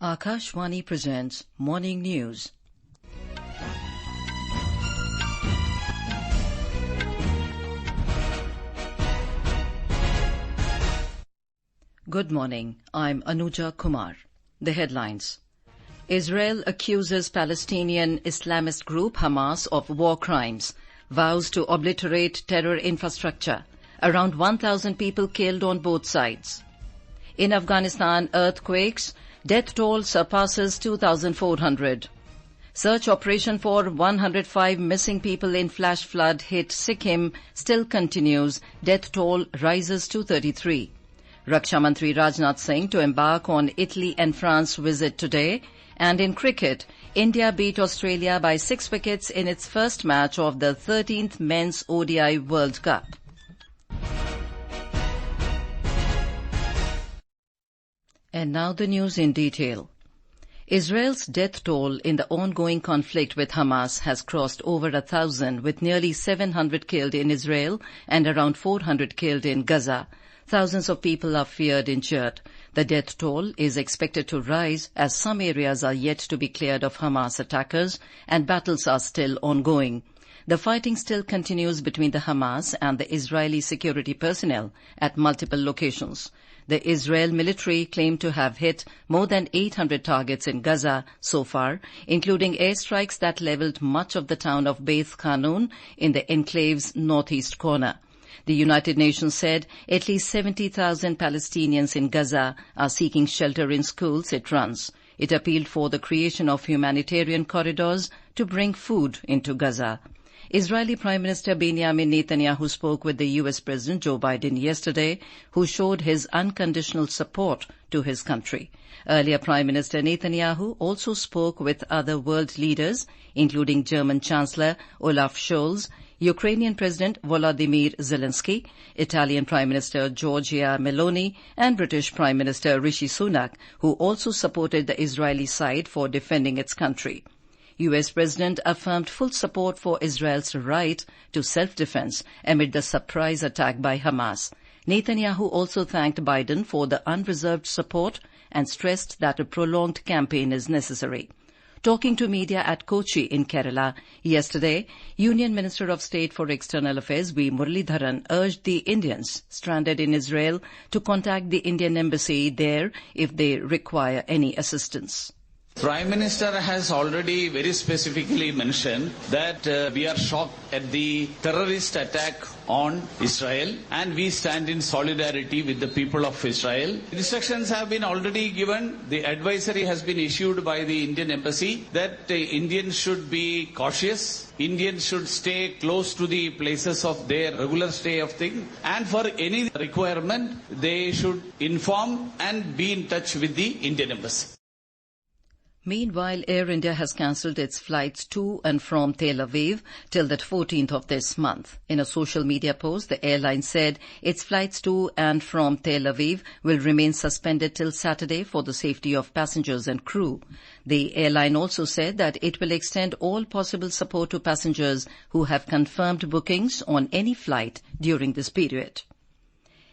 Akashvani presents Morning News. Good morning. I'm Anuja Kumar. The headlines. Israel accuses Palestinian Islamist group Hamas of war crimes. Vows to obliterate terror infrastructure. Around 1,000 people killed on both sides. In Afghanistan, earthquakes. Death toll surpasses 2,400. Search operation for 105 missing people in flash flood hit Sikkim still continues. Death toll rises to 33. Raksha Mantri Rajnath Singh to embark on Italy and France visit today. And in cricket, India beat Australia by 6 wickets in its first match of the 13th Men's ODI World Cup. And now the news in detail. Israel's death toll in the ongoing conflict with Hamas has crossed over 1,000, with nearly 700 killed in Israel and around 400 killed in Gaza. Thousands of people are feared injured. The death toll is expected to rise as some areas are yet to be cleared of Hamas attackers and battles are still ongoing. The fighting still continues between the Hamas and the Israeli security personnel at multiple locations. The Israel military claimed to have hit more than 800 targets in Gaza so far, including airstrikes that leveled much of the town of Beit Khanun in the enclave's northeast corner. The United Nations said at least 70,000 Palestinians in Gaza are seeking shelter in schools it runs. It appealed for the creation of humanitarian corridors to bring food into Gaza. Israeli Prime Minister Benjamin Netanyahu spoke with the U.S. President Joe Biden yesterday, who showed his unconditional support to his country. Earlier, Prime Minister Netanyahu also spoke with other world leaders, including German Chancellor Olaf Scholz, Ukrainian President Volodymyr Zelensky, Italian Prime Minister Giorgia Meloni, and British Prime Minister Rishi Sunak, who also supported the Israeli side for defending its country. U.S. President affirmed full support for Israel's right to self-defense amid the surprise attack by Hamas. Netanyahu also thanked Biden for the unreserved support and stressed that a prolonged campaign is necessary. Talking to media at Kochi in Kerala yesterday, Union Minister of State for External Affairs V. Muralidharan urged the Indians stranded in Israel to contact the Indian embassy there if they require any assistance. Prime Minister has already very specifically mentioned that we are shocked at the terrorist attack on Israel and we stand in solidarity with the people of Israel. Instructions have been already given. The advisory has been issued by the Indian embassy that Indians should be cautious. Indians should stay close to the places of their regular stay of things, and for any requirement they should inform and be in touch with the Indian embassy. Meanwhile, Air India has cancelled its flights to and from Tel Aviv till the 14th of this month. In a social media post, the airline said its flights to and from Tel Aviv will remain suspended till Saturday for the safety of passengers and crew. The airline also said that it will extend all possible support to passengers who have confirmed bookings on any flight during this period.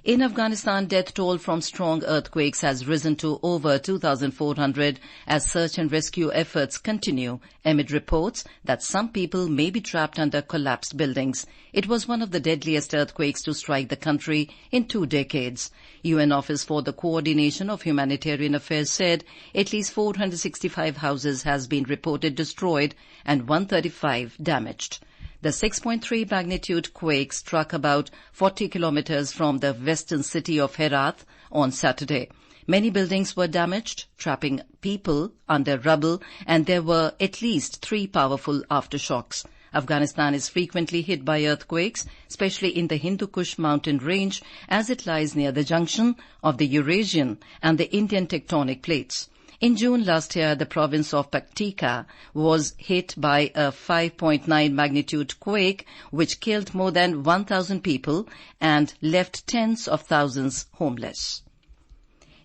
In Afghanistan, death toll from strong earthquakes has risen to over 2,400 as search and rescue efforts continue amid reports that some people may be trapped under collapsed buildings. It was one of the deadliest earthquakes to strike the country in 2 decades. UN Office for the Coordination of Humanitarian Affairs said at least 465 houses has been reported destroyed and 135 damaged. The 6.3 magnitude quake struck about 40 kilometers from the western city of Herat on Saturday. Many buildings were damaged, trapping people under rubble, and there were at least 3 powerful aftershocks. Afghanistan is frequently hit by earthquakes, especially in the Hindu Kush mountain range, as it lies near the junction of the Eurasian and the Indian tectonic plates. In June last year, the province of Paktika was hit by a 5.9 magnitude quake, which killed more than 1,000 people and left tens of thousands homeless.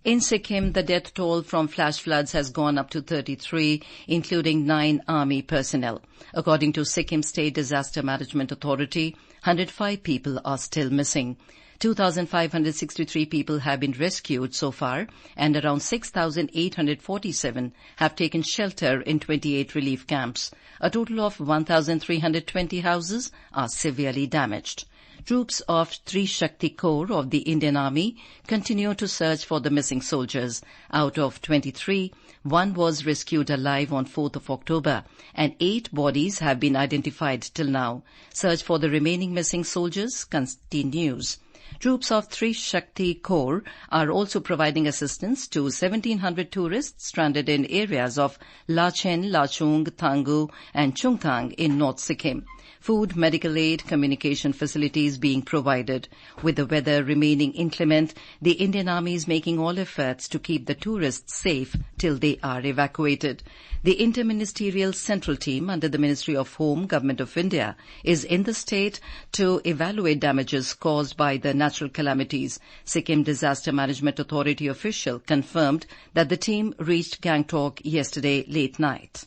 In Sikkim, the death toll from flash floods has gone up to 33, including 9 army personnel. According to Sikkim State Disaster Management Authority, 105 people are still missing. 2,563 people have been rescued so far, and around 6,847 have taken shelter in 28 relief camps. A total of 1,320 houses are severely damaged. Troops of Trishakti Corps of the Indian Army continue to search for the missing soldiers. Out of 23, 1 was rescued alive on 4th of October, and 8 bodies have been identified till now. Search for the remaining missing soldiers continues. Troops of Trishakti Corps are also providing assistance to 1,700 tourists stranded in areas of Lachen, Lachung, Thangu and Chungthang in North Sikkim. Food, medical aid, communication facilities being provided. With the weather remaining inclement, the Indian Army is making all efforts to keep the tourists safe till they are evacuated. The Interministerial Central Team under the Ministry of Home, Government of India, is in the state to evaluate damages caused by the natural calamities. Sikkim Disaster Management Authority official confirmed that the team reached Gangtok yesterday late night.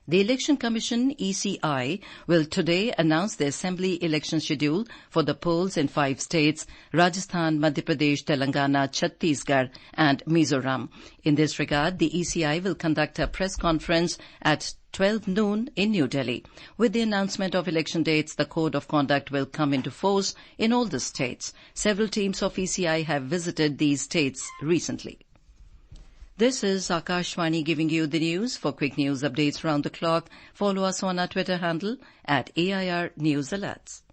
The Election Commission, ECI, will today announce the Assembly election schedule for the polls in 5 states, Rajasthan, Madhya Pradesh, Telangana, Chhattisgarh and Mizoram. In this regard, the ECI will conduct a press conference at 12 noon in New Delhi. With the announcement of election dates, the Code of Conduct will come into force in all the states. Several teams of ECI have visited these states recently. This is Akashvani giving you the news. For quick news updates round the clock, follow us on our Twitter handle at AIR News Alerts.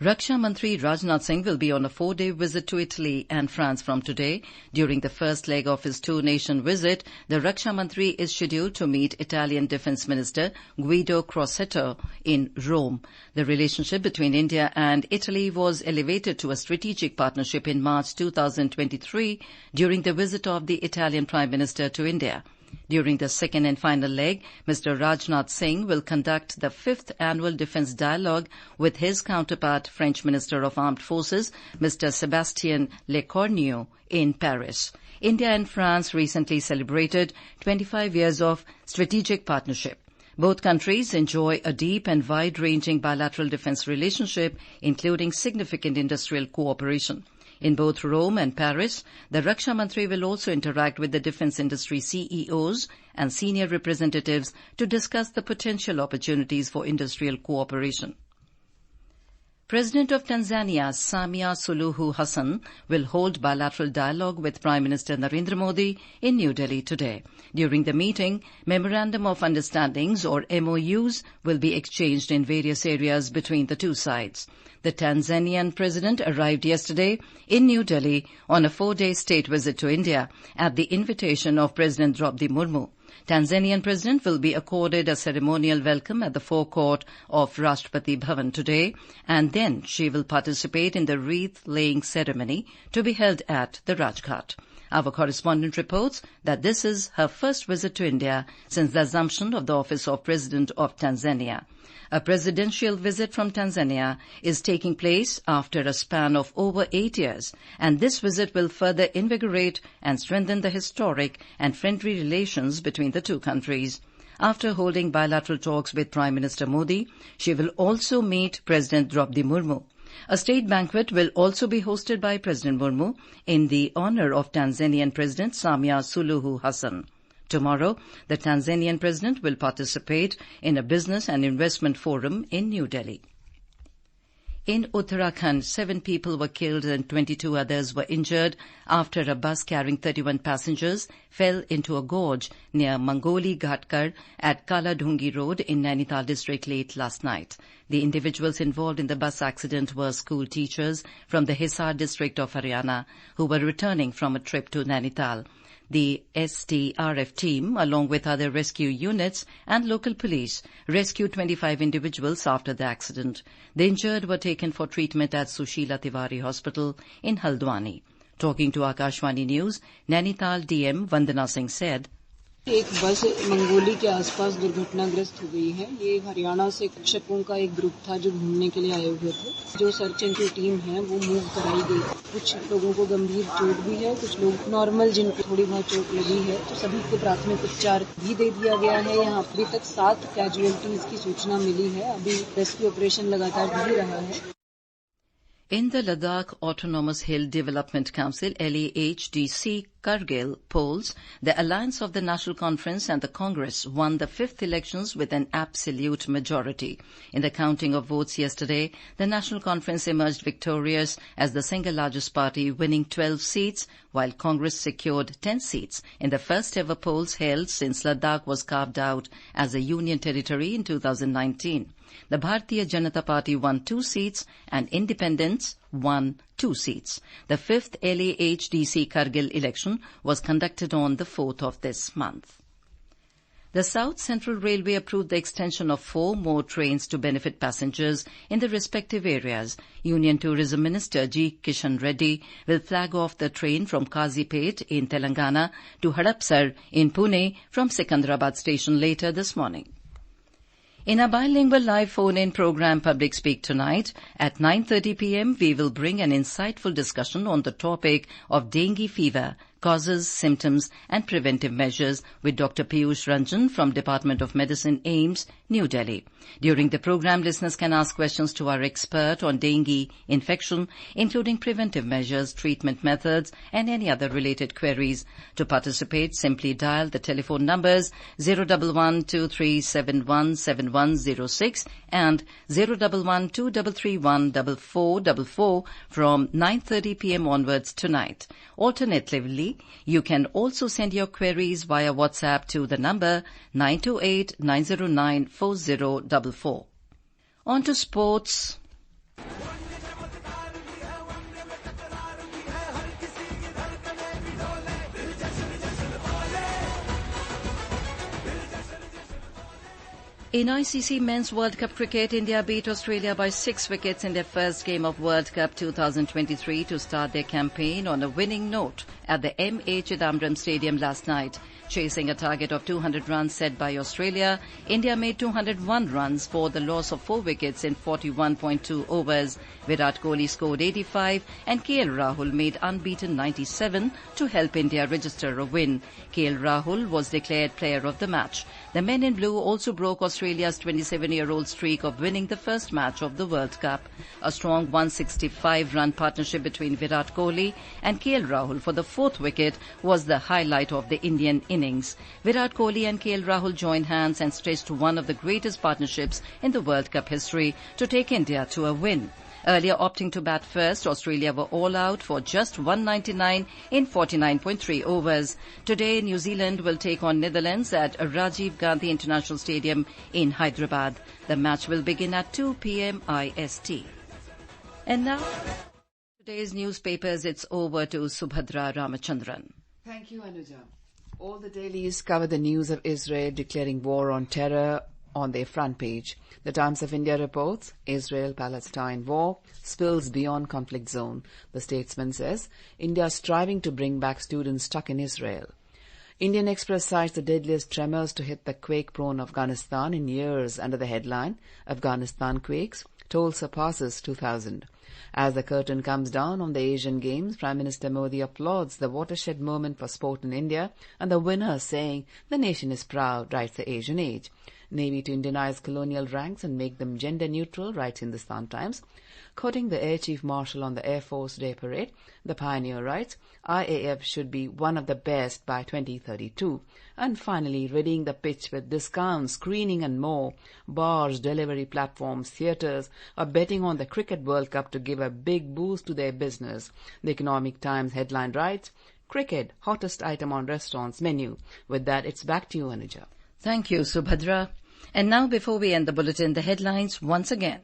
Raksha Mantri Rajnath Singh will be on a 4-day visit to Italy and France from today. During the first leg of his 2-nation visit, the Raksha Mantri is scheduled to meet Italian Defence Minister Guido Crosetto in Rome. The relationship between India and Italy was elevated to a strategic partnership in March 2023 during the visit of the Italian Prime Minister to India. During the second and final leg, Mr. Rajnath Singh will conduct the 5th Annual Defence Dialogue with his counterpart, French Minister of Armed Forces, Mr. Sébastien Lecornu, in Paris. India and France recently celebrated 25 years of strategic partnership. Both countries enjoy a deep and wide-ranging bilateral defence relationship, including significant industrial cooperation. In both Rome and Paris, the Raksha Mantri will also interact with the defence industry CEOs and senior representatives to discuss the potential opportunities for industrial cooperation. President of Tanzania, Samia Suluhu Hassan, will hold bilateral dialogue with Prime Minister Narendra Modi in New Delhi today. During the meeting, Memorandum of Understandings, or MOUs, will be exchanged in various areas between the two sides. The Tanzanian president arrived yesterday in New Delhi on a 4-day state visit to India at the invitation of President Draupadi Murmu. Tanzanian president will be accorded a ceremonial welcome at the forecourt of Rashtrapati Bhavan today, and then she will participate in the wreath-laying ceremony to be held at the Rajghat. Our correspondent reports that this is her first visit to India since the assumption of the office of President of Tanzania. A presidential visit from Tanzania is taking place after a span of over 8 years, and this visit will further invigorate and strengthen the historic and friendly relations between the two countries. After holding bilateral talks with Prime Minister Modi, she will also meet President Draupadi Murmu. A state banquet will also be hosted by President Murmu in the honor of Tanzanian President Samia Suluhu Hassan. Tomorrow, the Tanzanian president will participate in a business and investment forum in New Delhi. In Uttarakhand, 7 people were killed and 22 others were injured after a bus carrying 31 passengers fell into a gorge near Mangoli Ghatkar at Kaladhungi Road in Nainital district late last night. The individuals involved in the bus accident were school teachers from the Hisar district of Haryana who were returning from a trip to Nainital. The SDRF team, along with other rescue units and local police, rescued 25 individuals after the accident. The injured were taken for treatment at Sushila Tiwari Hospital in Haldwani. Talking to Akashvani News, Nainital DM Vandana Singh said, एक बस मंगोली के आसपास दुर्घटनाग्रस्त हो गई है। ये हरियाणा से शिक्षकों का एक ग्रुप था जो घूमने के लिए आए हुए थे। जो सर्च एंड की टीम है वो मूव कराई गई। कुछ लोगों को गंभीर चोट भी है, कुछ लोग नॉर्मल जिनको थोड़ी बहुत चोट लगी है, तो सभी को प्राथमिक उपचार भी दे दिया गया है। यहाँ अभी तक 7 कैजुअलिटीज की सूचना मिली है। अभी रेस्क्यू ऑपरेशन लगातार भी रहा है। In the Ladakh Autonomous Hill Development Council, LAHDC Kargil polls, the alliance of the National Conference and the Congress won the 5th elections with an absolute majority. In the counting of votes yesterday, the National Conference emerged victorious as the single largest party, winning 12 seats, while Congress secured 10 seats in the first ever polls held since Ladakh was carved out as a union territory in 2019. The Bharatiya Janata Party won 2 seats and Independents won 2 seats. The 5th LAHDC Kargil election was conducted on the 4th of this month. The South Central Railway approved the extension of 4 more trains to benefit passengers in the respective areas. Union Tourism Minister G. Kishan Reddy will flag off the train from Kazipet in Telangana to Hadapsar in Pune from Secunderabad station later this morning. In a bilingual live phone-in program Public Speak Tonight, at 9:30 p.m. we will bring an insightful discussion on the topic of dengue fever, causes, symptoms and preventive measures with Dr. Piyush Ranjan from Department of Medicine, AIIMS, New Delhi. During the program, listeners can ask questions to our expert on dengue infection, including preventive measures, treatment methods and any other related queries. To participate, simply dial the telephone numbers 011-2371-7106 and 011-2331-4444 from 9:30 p.m. onwards tonight. Alternatively, you can also send your queries via WhatsApp to the number 928-909-4044. On to sports. In ICC Men's World Cup cricket, India beat Australia by 6 wickets in their first game of World Cup 2023 to start their campaign on a winning note at the M.A. Chidambaram Stadium last night. Chasing a target of 200 runs set by Australia, India made 201 runs for the loss of 4 wickets in 41.2 overs. Virat Kohli scored 85 and KL Rahul made unbeaten 97 to help India register a win. KL Rahul was declared player of the match. The men in blue also broke Australia's 27-year-old streak of winning the first match of the World Cup. A strong 165-run partnership between Virat Kohli and KL Rahul for the 4th wicket was the highlight of the Indian innings. Virat Kohli and KL Rahul joined hands and stretched to one of the greatest partnerships in the World Cup history to take India to a win. Earlier opting to bat first, Australia were all out for just 199 in 49.3 overs. Today, New Zealand will take on Netherlands at Rajiv Gandhi International Stadium in Hyderabad. The match will begin at 2 p.m. IST. And now, today's newspapers, it's over to Subhadra Ramachandran. Thank you, Anuja. All the dailies cover the news of Israel declaring war on terror on their front page. The Times of India reports, Israel-Palestine war spills beyond conflict zone. The Statesman says, India striving to bring back students stuck in Israel. Indian Express cites the deadliest tremors to hit the quake-prone Afghanistan in years under the headline, Afghanistan quakes, toll surpasses 2000. As the curtain comes down on the Asian Games, Prime Minister Modi applauds the watershed moment for sport in India and the winner saying, the nation is proud, writes the Asian Age. Navy to Indianize colonial ranks and make them gender-neutral, writes Hindustan Times. Quoting the Air Chief Marshal on the Air Force Day Parade, the Pioneer writes, IAF should be one of the best by 2032. And finally, readying the pitch with discounts, screening and more. Bars, delivery platforms, theatres are betting on the Cricket World Cup to give a big boost to their business. The Economic Times headline writes, Cricket, hottest item on restaurants' menu. With that, it's back to you, Anuja. Thank you, Subhadra. And now, before we end the bulletin, the headlines once again.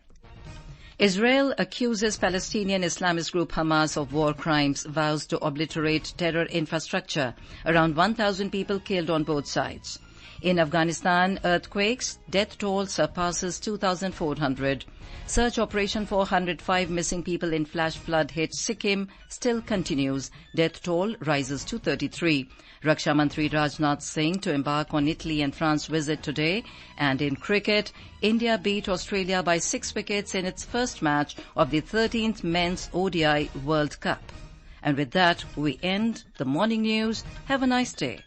Israel accuses Palestinian Islamist group Hamas of war crimes, vows to obliterate terror infrastructure. Around 1,000 people killed on both sides. In Afghanistan, earthquakes, death toll surpasses 2,400. Search operation for 105 missing people in flash flood hit Sikkim still continues. Death toll rises to 33. Raksha Mantri Rajnath Singh to embark on Italy and France visit today. And in cricket, India beat Australia by 6 wickets in its first match of the 13th Men's ODI World Cup. And with that, we end the morning news. Have a nice day.